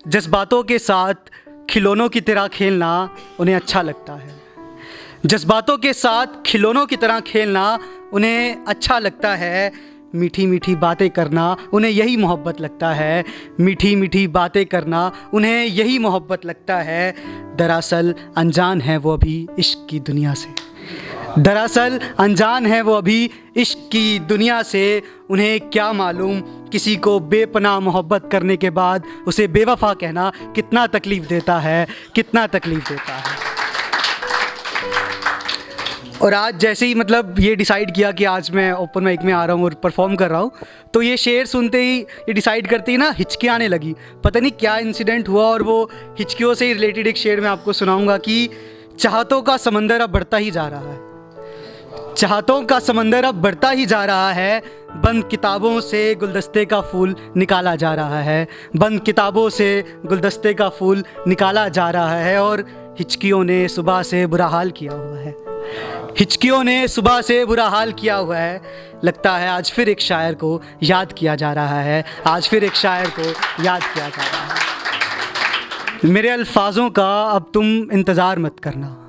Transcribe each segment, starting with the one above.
जज्बातों के साथ खिलौनों की तरह खेलना उन्हें अच्छा लगता है। जज्बातों के साथ खिलौनों की तरह खेलना उन्हें अच्छा लगता है। मीठी मीठी बातें करना उन्हें यही मोहब्बत लगता है। मीठी मीठी बातें करना उन्हें यही मोहब्बत लगता है। दरअसल अनजान है वो अभी इश्क की दुनिया से। दरअसल अनजान है वो अभी इश्क की दुनिया से। उन्हें क्या मालूम किसी को बेपनाह मोहब्बत करने के बाद उसे बेवफा कहना कितना तकलीफ़ देता है, कितना तकलीफ़ देता है। और आज जैसे ही ये डिसाइड किया कि आज मैं ओपन माइक में आ रहा हूँ और परफॉर्म कर रहा हूँ, तो ये शेर सुनते ही, ये डिसाइड करते ही ना हिचकी आने लगी। पता नहीं क्या इंसिडेंट हुआ, और वो हिचकियों से ही रिलेटेड एक शेर मैं आपको सुनाऊंगा कि चाहतों का समंदर अब बढ़ता ही जा रहा है। चाहतों का समंदर अब बढ़ता ही जा रहा है। बंद किताबों से गुलदस्ते का फूल निकाला जा रहा है। बंद किताबों से गुलदस्ते का फूल निकाला जा रहा है। और हिचकियों ने सुबह से बुरा हाल किया हुआ है। हिचकियों ने सुबह से बुरा हाल किया हुआ है। लगता है आज फिर एक शायर को याद किया जा रहा है। आज फिर एक शायर को याद किया जा रहा है। मेरे अल्फाजों का अब तुम इंतज़ार मत करना।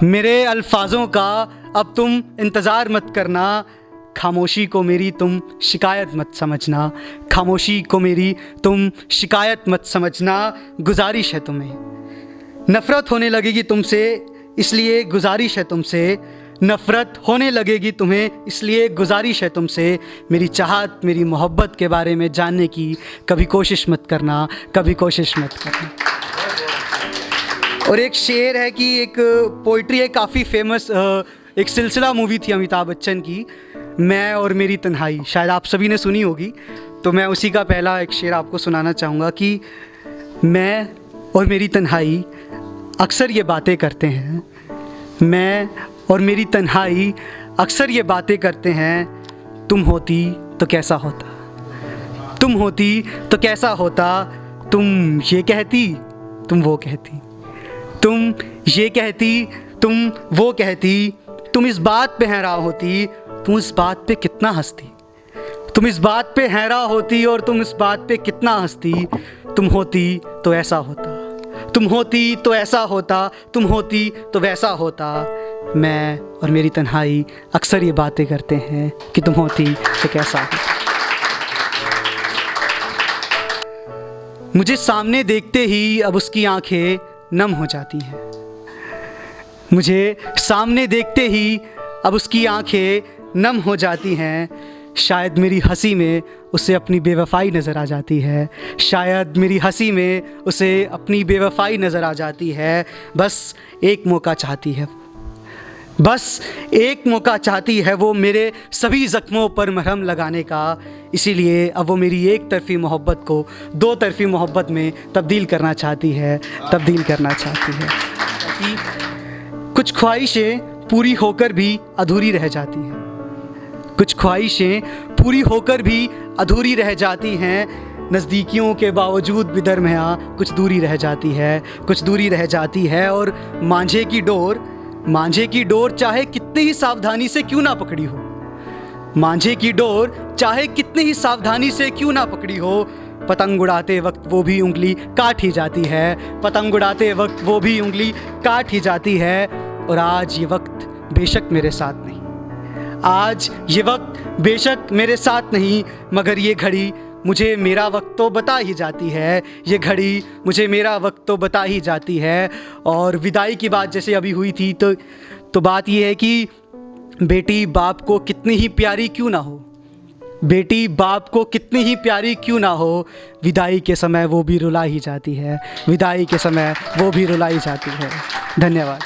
मेरे अल्फाजों का अब तुम इंतज़ार मत करना। खामोशी को मेरी तुम शिकायत मत समझना। खामोशी को मेरी तुम शिकायत मत समझना। गुजारिश है तुम्हें। नफ़रत होने लगेगी तुमसे, इसलिए गुजारिश है तुमसे। नफ़रत होने लगेगी तुम्हें, इसलिए गुजारिश है तुमसे। मेरी चाहत, मेरी मोहब्बत के बारे में जानने की कभी कोशिश मत करना, कभी कोशिश मत करना। और एक शेर है कि एक पोइट्री है काफ़ी फेमस, एक सिलसिला मूवी थी अमिताभ बच्चन की, मैं और मेरी तन्हाई। शायद आप सभी ने सुनी होगी। तो मैं उसी का पहला एक शेर आपको सुनाना चाहूँगा कि मैं और मेरी तन्हाई अक्सर ये बातें करते हैं। मैं और मेरी तन्हाई अक्सर ये बातें करते हैं। तुम होती तो कैसा होता, तुम होती तो कैसा होता। तुम ये कहती, तुम वो कहती। तुम ये कहती, तुम वो कहती। तुम इस बात पे हैरान होती, तुम इस बात पे कितना हंसती। तुम इस बात पे हैरान होती और तुम इस बात पे कितना हंसती। तुम होती तो ऐसा होता, तुम होती तो ऐसा होता, तुम होती तो वैसा होता। मैं और मेरी तन्हाई अक्सर ये बातें करते हैं कि तुम होती तो कैसा होता। मुझे सामने देखते ही अब उसकी आंखें नम हो जाती हैं। मुझे सामने देखते ही अब उसकी आंखें नम हो जाती हैं। शायद मेरी हंसी में उसे अपनी बेवफाई नज़र आ जाती है। शायद मेरी हंसी में उसे अपनी बेवफाई नज़र आ जाती है। बस एक मौका चाहती है, बस एक मौका चाहती है वो मेरे सभी ज़ख्मों पर मरहम लगाने का। इसीलिए अब वो मेरी एक तरफ़ी मोहब्बत को दो तरफ़ी मोहब्बत में तब्दील करना चाहती है, तब्दील करना चाहती है। कुछ ख्वाहिशें पूरी होकर भी अधूरी रह जाती हैं। कुछ ख्वाहिशें पूरी होकर भी अधूरी रह जाती हैं। नज़दीकियों के बावजूद भी दरमियाँ कुछ दूरी रह जाती है, कुछ दूरी रह जाती है। और मांझे की डोर चाहे कितनी ही सावधानी से क्यों ना पकड़ी हो, मांझे की डोर चाहे कितनी ही सावधानी से क्यों ना पकड़ी हो, पतंग उड़ाते वक्त वो भी उंगली काट ही जाती है। पतंग उड़ाते वक्त वो भी उंगली काट ही जाती है। और आज ये वक्त बेशक मेरे साथ नहीं, आज ये वक्त बेशक मेरे साथ नहीं, मगर ये घड़ी मुझे मेरा वक्त तो बता ही जाती है। ये घड़ी मुझे मेरा वक्त तो बता ही जाती है। और विदाई की बात जैसे अभी हुई थी, तो बात ये है कि बेटी बाप को कितनी ही प्यारी क्यों ना हो, बेटी बाप को कितनी ही प्यारी क्यों ना हो, विदाई के समय वो भी रुला ही जाती है। विदाई के समय वो भी रुलाई जाती है। धन्यवाद।